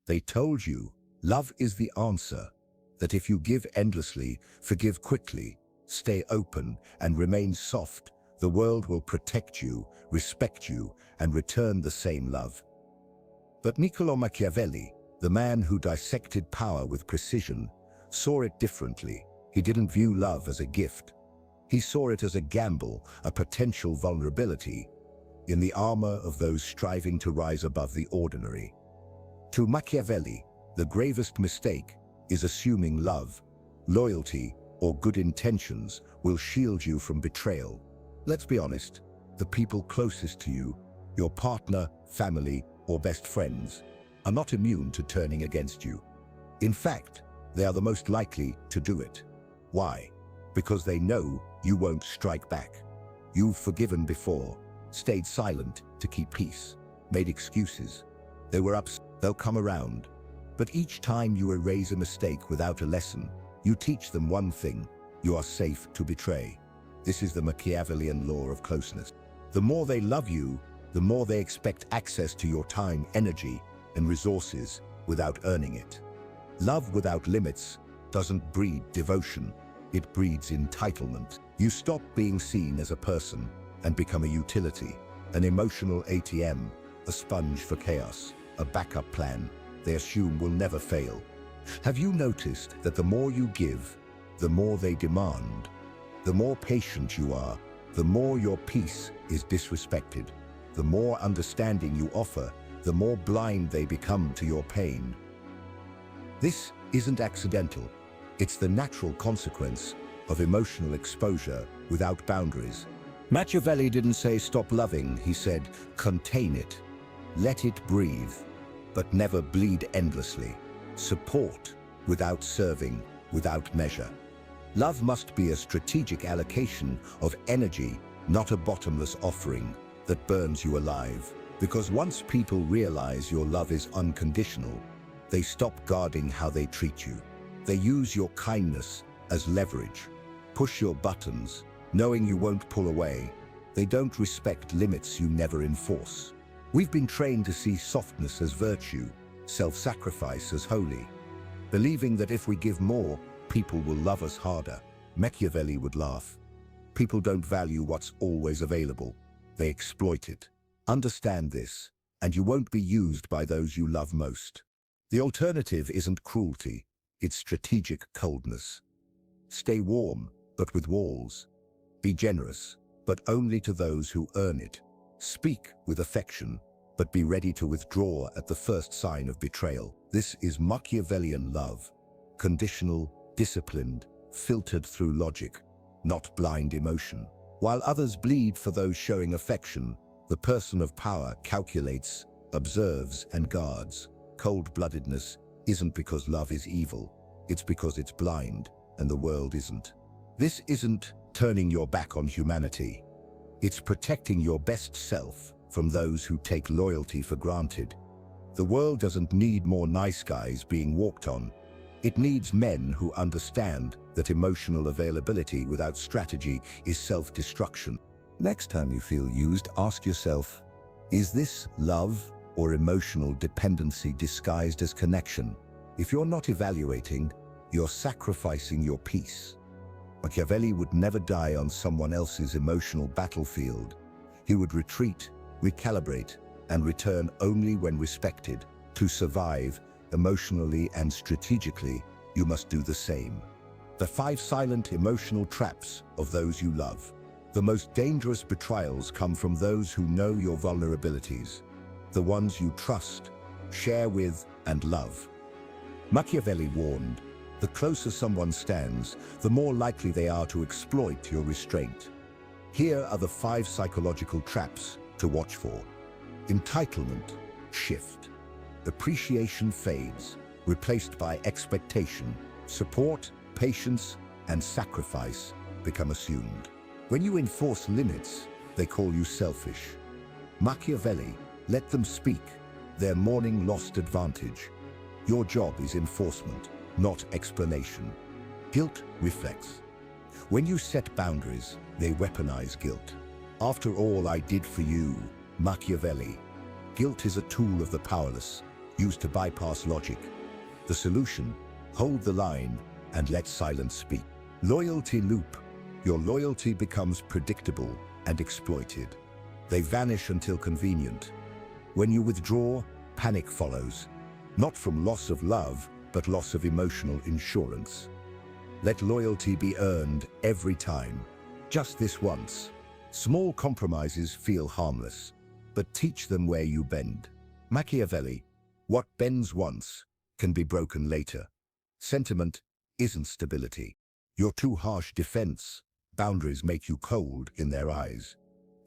They told you love is the answer, that if you give endlessly, forgive quickly, stay open, and remain soft, the world will protect you, respect you, and return the same love. But Niccolo Machiavelli, the man who dissected power with precision, saw it differently. He didn't view love as a gift. He saw it as a gamble, a potential vulnerability, in the armor of those striving to rise above the ordinary. To Machiavelli, the gravest mistake is assuming love, loyalty, or good intentions will shield you from betrayal. Let's be honest, the people closest to you, your partner, family, or best friends, are not immune to turning against you. In fact, they are the most likely to do it. Why? Because they know you won't strike back. You've forgiven before, stayed silent to keep peace, made excuses. They were upset, they'll come around. But each time you erase a mistake without a lesson, you teach them one thing: you are safe to betray. This is the Machiavellian law of closeness. The more they love you, the more they expect access to your time, energy, and resources without earning it. Love without limits doesn't breed devotion, it breeds entitlement. You stop being seen as a person and become a utility, an emotional ATM, a sponge for chaos, a backup plan they assume will never fail. Have you noticed that the more you give, the more they demand? The more patient you are, the more your peace is disrespected. The more understanding you offer, the more blind they become to your pain. This isn't accidental. It's the natural consequence of emotional exposure without boundaries. Machiavelli didn't say stop loving, he said contain it. Let it breathe, but never bleed endlessly. Support without serving, without measure. Love must be a strategic allocation of energy, not a bottomless offering that burns you alive. Because once people realize your love is unconditional, they stop guarding how they treat you. They use your kindness as leverage, push your buttons, knowing you won't pull away. They don't respect limits you never enforce. We've been trained to see softness as virtue, self-sacrifice as holy, believing that if we give more, people will love us harder. Machiavelli would laugh. People don't value what's always available. They exploit it. Understand this, and you won't be used by those you love most. The alternative isn't cruelty, it's strategic coldness. Stay warm, but with walls. Be generous, but only to those who earn it. Speak with affection, but be ready to withdraw at the first sign of betrayal. This is Machiavellian love, conditional, disciplined, filtered through logic, not blind emotion. While others bleed for those showing affection, the person of power calculates, observes, and guards. Cold-bloodedness isn't because love is evil, it's because it's blind, and the world isn't. This isn't turning your back on humanity. It's protecting your best self from those who take loyalty for granted. The world doesn't need more nice guys being walked on. It needs men who understand that emotional availability without strategy is self-destruction. Next time you feel used, ask yourself, is this love or emotional dependency disguised as connection? If you're not evaluating, you're sacrificing your peace. Machiavelli would never die on someone else's emotional battlefield. He would retreat, recalibrate, and return only when respected. To survive, emotionally and strategically, you must do the same. The 5 silent emotional traps of those you love. The most dangerous betrayals come from those who know your vulnerabilities, the ones you trust, share with, and love. Machiavelli warned, the closer someone stands, the more likely they are to exploit your restraint. Here are the 5 psychological traps to watch for. Entitlement, shift. Appreciation fades, replaced by expectation. Support, patience, and sacrifice become assumed. When you enforce limits, they call you selfish. Machiavelli, let them speak, their mourning lost advantage. Your job is enforcement, not explanation. Guilt reflects. When you set boundaries, they weaponize guilt. After all I did for you, Machiavelli. Guilt is a tool of the powerless, used to bypass logic. The solution: hold the line and let silence speak. Loyalty loop. Your loyalty becomes predictable and exploited. They vanish until convenient. When you withdraw, panic follows. Not from loss of love, but loss of emotional insurance. Let loyalty be earned every time. Just this once. Small compromises feel harmless, but teach them where you bend. Machiavelli: what bends once can be broken later. Sentiment isn't stability. Your too harsh defense. Boundaries make you cold in their eyes.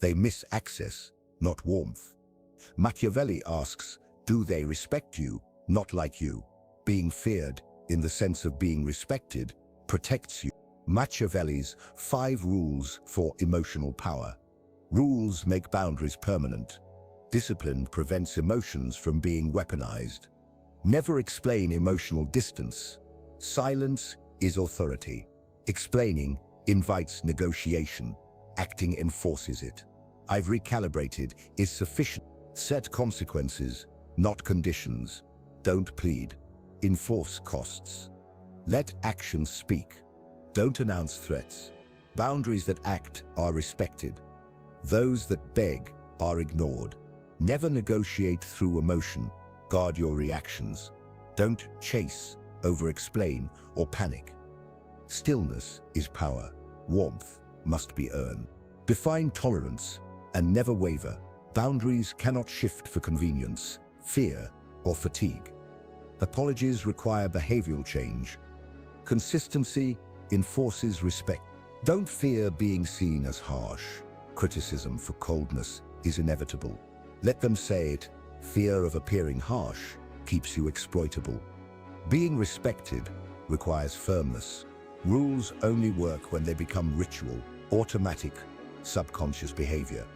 They miss access, not warmth. Machiavelli asks, do they respect you, not like you? Being feared, in the sense of being respected, protects you. Machiavelli's 5 rules for emotional power. Rules make boundaries permanent. Discipline prevents emotions from being weaponized. Never explain emotional distance. Silence is authority. Explaining invites negotiation. Acting enforces it. I've recalibrated is sufficient. Set consequences, not conditions. Don't plead. Enforce costs. Let actions speak. Don't announce threats. Boundaries that act are respected. Those that beg are ignored. Never negotiate through emotion. Guard your reactions. Don't chase, over-explain, or panic. Stillness is power. Warmth must be earned. Define tolerance and never waver. Boundaries cannot shift for convenience, fear, or fatigue. Apologies require behavioral change. Consistency enforces respect. Don't fear being seen as harsh. Criticism for coldness is inevitable. Let them say it. Fear of appearing harsh keeps you exploitable. Being respected requires firmness. Rules only work when they become ritual, automatic, subconscious behavior.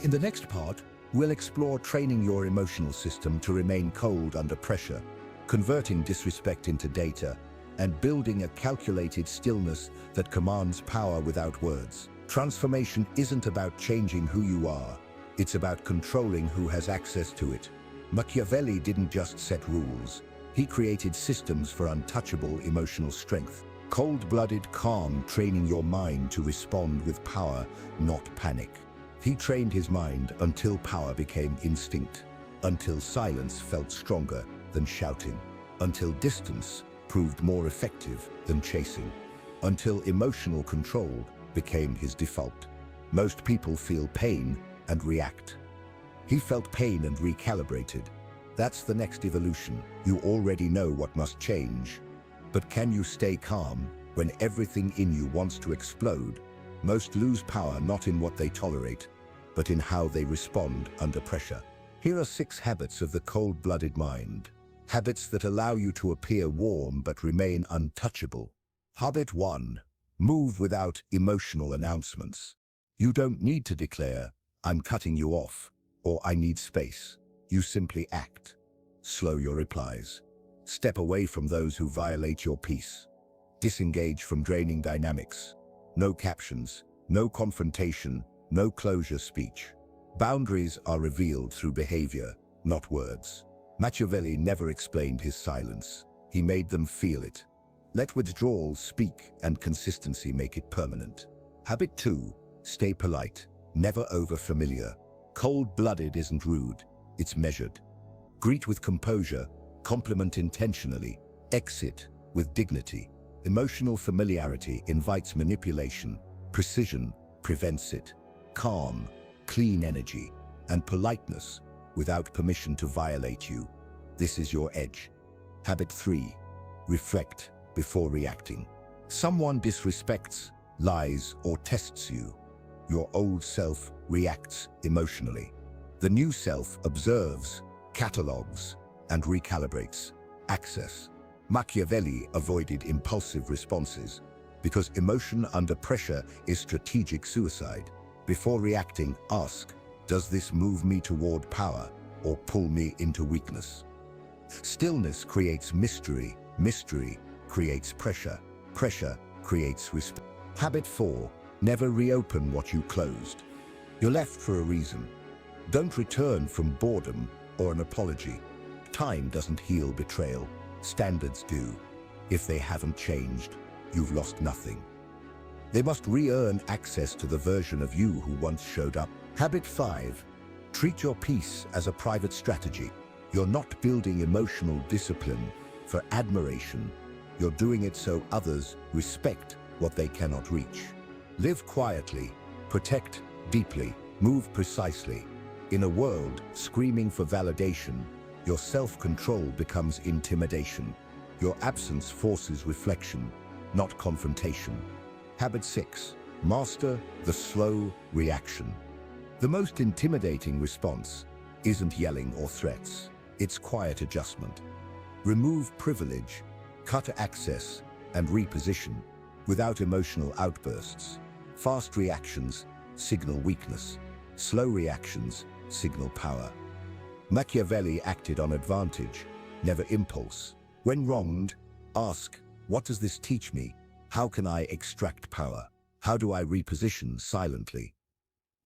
In the next part, we'll explore training your emotional system to remain cold under pressure, converting disrespect into data, and building a calculated stillness that commands power without words. Transformation isn't about changing who you are. It's about controlling who has access to it. Machiavelli didn't just set rules. He created systems for untouchable emotional strength. Cold-blooded calm, training your mind to respond with power, not panic. He trained his mind until power became instinct, until silence felt stronger than shouting, until distance proved more effective than chasing, until emotional control became his default. Most people feel pain and react. He felt pain and recalibrated. That's the next evolution. You already know what must change. But can you stay calm when everything in you wants to explode? Most lose power not in what they tolerate, but in how they respond under pressure. Here are 6 habits of the cold-blooded mind. Habits that allow you to appear warm but remain untouchable. Habit 1. Move without emotional announcements. You don't need to declare, "I'm cutting you off," or "I need space." You simply act. Slow your replies. Step away from those who violate your peace. Disengage from draining dynamics. No captions, no confrontation, no closure speech. Boundaries are revealed through behavior, not words. Machiavelli never explained his silence. He made them feel it. Let withdrawal speak and consistency make it permanent. Habit 2. Stay polite, never over-familiar. Cold-blooded isn't rude, it's measured. Greet with composure, compliment intentionally, exit with dignity. Emotional familiarity invites manipulation. Precision prevents it. Calm, clean energy, and politeness without permission to violate you. This is your edge. Habit 3. Reflect before reacting. Someone disrespects, lies, or tests you. Your old self reacts emotionally. The new self observes, catalogs, and recalibrates. Access. Machiavelli avoided impulsive responses because emotion under pressure is strategic suicide. Before reacting, ask, does this move me toward power or pull me into weakness? Stillness creates mystery. Mystery creates pressure. Pressure creates respect. Habit 4. Never reopen what you closed. You're left for a reason. Don't return from boredom or an apology. Time doesn't heal betrayal. Standards do. If they haven't changed, you've lost nothing. They must re-earn access to the version of you who once showed up. Habit 5. Treat your peace as a private strategy. You're not building emotional discipline for admiration. You're doing it so others respect what they cannot reach. Live quietly, protect deeply, move precisely. In a world screaming for validation, your self-control becomes intimidation. Your absence forces reflection, not confrontation. Habit 6. Master the slow reaction. The most intimidating response isn't yelling or threats. It's quiet adjustment. Remove privilege, cut access, and reposition without emotional outbursts. Fast reactions signal weakness. Slow reactions signal power. Machiavelli acted on advantage, never impulse. When wronged, ask, what does this teach me? How can I extract power? How do I reposition silently?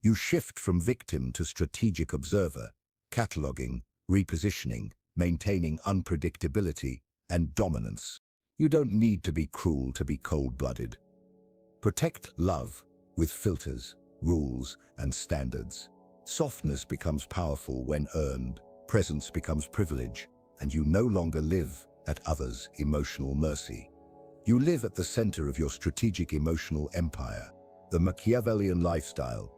You shift from victim to strategic observer, cataloging, repositioning, maintaining unpredictability and dominance. You don't need to be cruel to be cold-blooded. Protect love with filters, rules, and standards. Softness becomes powerful when earned, presence becomes privilege, and you no longer live at others' emotional mercy. You live at the center of your strategic emotional empire, the Machiavellian lifestyle.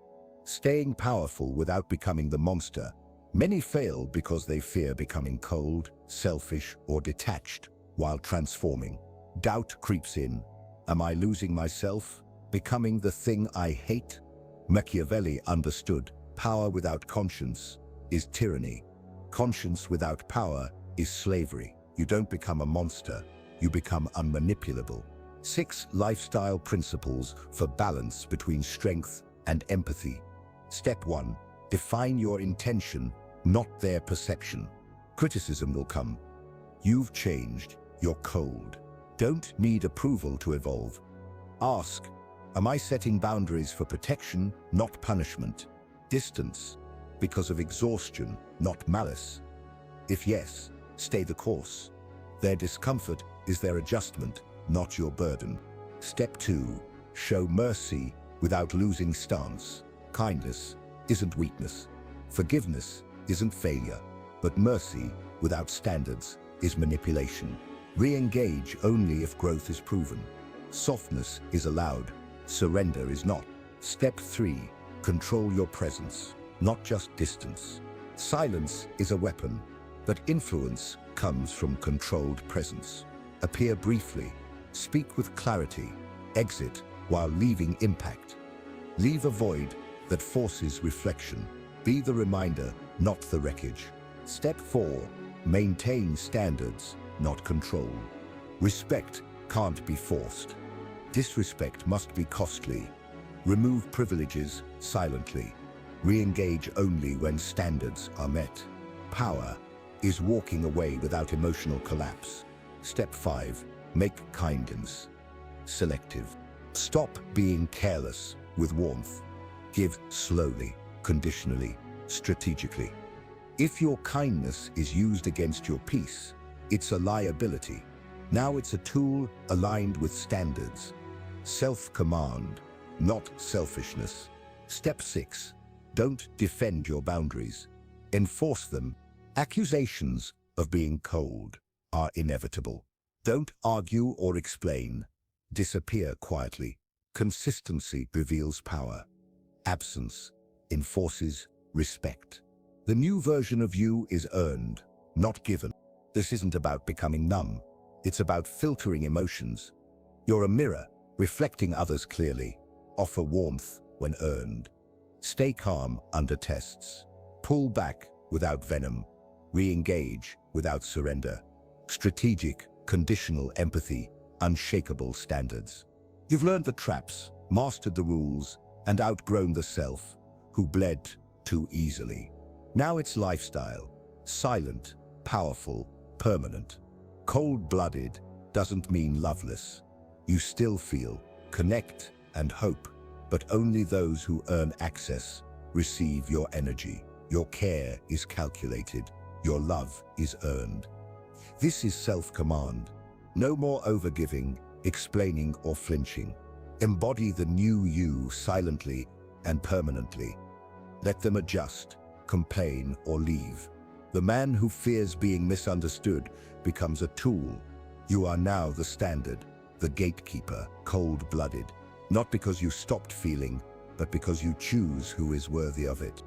Staying powerful without becoming the monster. Many fail because they fear becoming cold, selfish, or detached while transforming. Doubt creeps in. Am I losing myself? Becoming the thing I hate? Machiavelli understood power without conscience is tyranny. Conscience without power is slavery. You don't become a monster, you become unmanipulable. 6 lifestyle principles for balance between strength and empathy. Step 1. Define your intention, not their perception. Criticism will come. You've changed, you're cold. Don't need approval to evolve. Ask, am I setting boundaries for protection, not punishment? Distance, because of exhaustion, not malice. If yes, stay the course. Their discomfort is their adjustment, not your burden. Step 2. Show mercy without losing stance. Kindness isn't weakness. Forgiveness isn't failure. But mercy without standards is manipulation. Re-engage only if growth is proven. Softness is allowed. Surrender is not. Step 3. Control your presence, not just distance. Silence is a weapon, but influence comes from controlled presence. Appear briefly, speak with clarity, exit while leaving impact. Leave a void that forces reflection. Be the reminder, not the wreckage. Step 4. Maintain standards, not control. Respect can't be forced. Disrespect must be costly. Remove privileges silently. Re-engage only when standards are met. Power is walking away without emotional collapse. Step 5. Make kindness selective. Stop being careless with warmth. Give slowly, conditionally, strategically. If your kindness is used against your peace, it's a liability. Now it's a tool aligned with standards. Self-command, not selfishness. Step 6. Don't defend your boundaries. Enforce them. Accusations of being cold are inevitable. Don't argue or explain. Disappear quietly. Consistency reveals power. Absence enforces respect. The new version of you is earned, not given. This isn't about becoming numb. It's about filtering emotions. You're a mirror, reflecting others clearly. Offer warmth when earned. Stay calm under tests. Pull back without venom. Re-engage without surrender. Strategic, conditional empathy, unshakable standards. You've learned the traps, mastered the rules, and outgrown the self who bled too easily. Now it's lifestyle, silent, powerful, permanent. Cold-blooded doesn't mean loveless. You still feel, connect, and hope, but only those who earn access receive your energy. Your care is calculated. Your love is earned. This is self-command. No more overgiving, explaining, or flinching. Embody the new you silently and permanently. Let them adjust, complain, or leave. The man who fears being misunderstood becomes a tool. You are now the standard, the gatekeeper, cold-blooded. Not because you stopped feeling, but because you choose who is worthy of it.